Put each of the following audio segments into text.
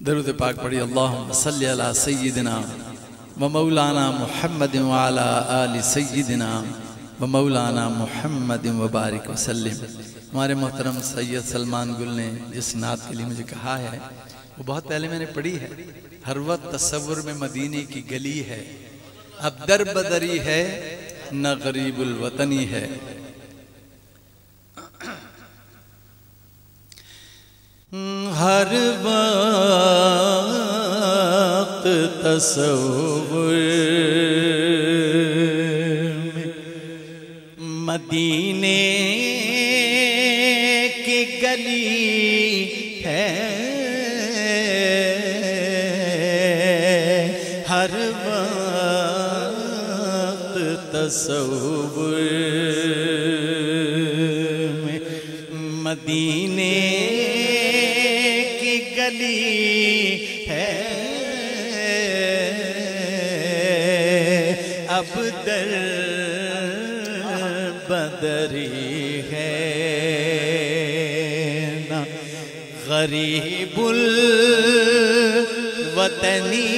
दरूद पाक पढ़ी। अल्लाहुम्मा सल्ली अला सय्यिदिना व मौलाना मुहम्मद व अला आलि सय्यिदिना व मौलाना मुहम्मद व बारिक वसल्लिम। हमारे मोहतरम सैयद सलमान गुल ने जिस नात के लिए मुझे कहा है वो बहुत पहले मैंने पढ़ी है। हर वक्त तसव्वुर में मदीने की गली है, अब दर बदरी है न गरीबुल वतनी है। हर वक्त तसव्वुर में मदीने की गली है, हर वक्त तसव्वुर में मदीने गली है, अब दर बदरी है ना गरीबुल वतनी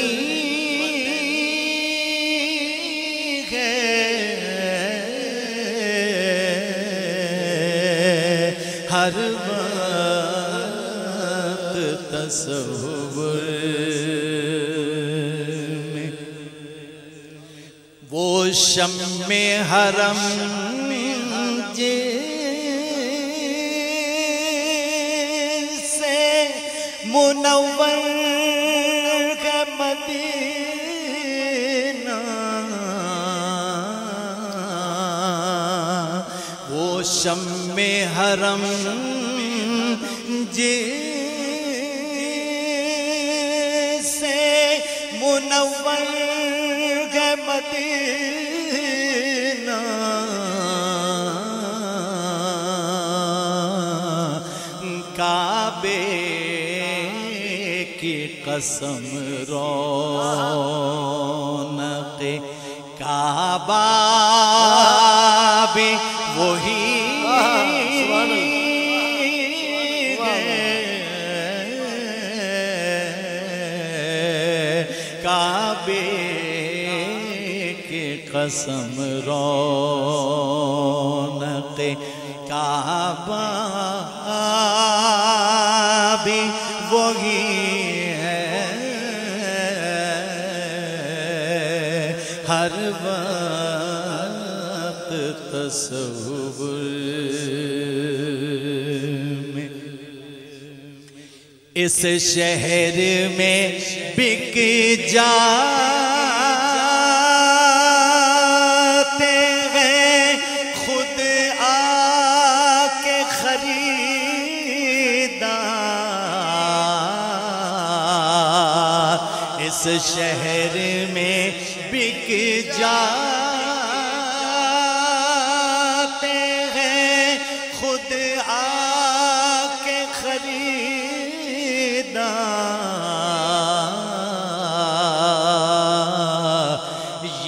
है। हर तसव्वुर में वो शम्मे हरम जिससे मुनव्वर है मदीना, वो शम्मे हरम मुनव्वर है मदीना, काबे की कसम रौनक़े काबा भी वही काबे के कसम रौनक़े काबा भी वही है, हर वक्त तसव्वुर में इस शहर में बिक जाते हैं खुद आके खरीदार, इस शहर में बिक जाते हैं खुद आके खरीदार।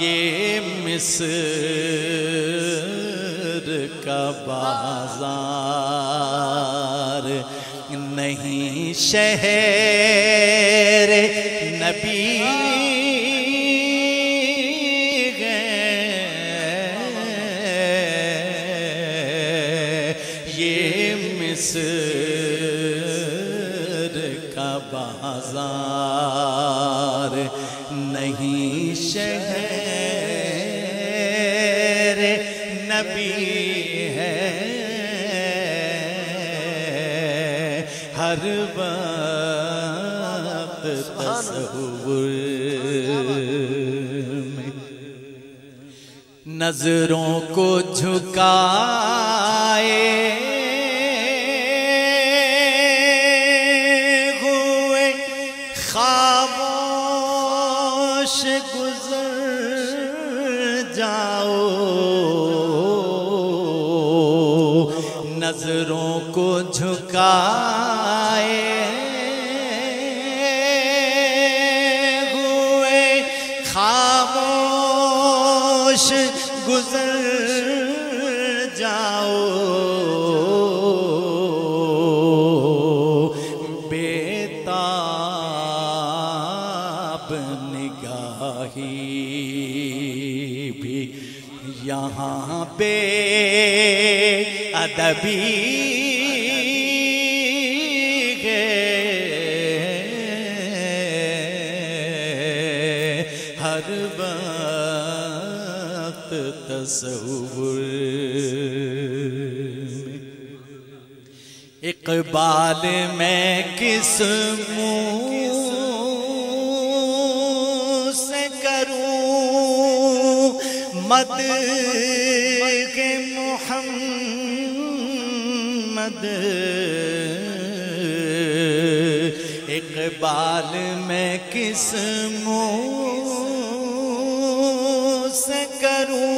ये मिस्र का बाजार नहीं शहर नबी है, ये मिस्र का बाजार नहीं शहर नबी है, हर वक्त तसव्वुर में नजरों को झुकाए हुए खामोश गुजर जाओ, नजरों को झुकाए हुए खामोश गुजर जाओ, बेताब यहाँ बे अदबी हर वक्त तसव्वुर इक़बाल मैं किस मुँह से करूं मद के मोहम्मद इक़बाल मैं किस मुँह से करूं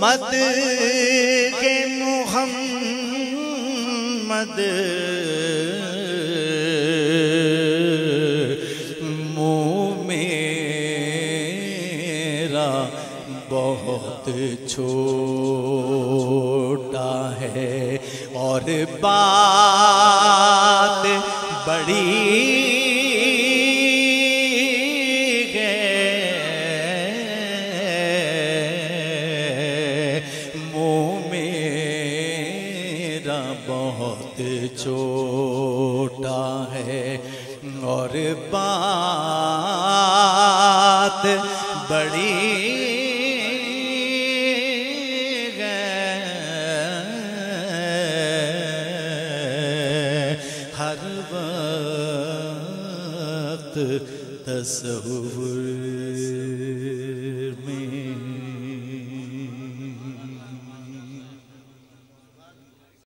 मद के मोहम्मद मुँह मेरा बहुत छोटा है और बात बड़ी है मुँह मेरा बहुत छोटा है और बात बड़ी हर वक्त तसव्वुर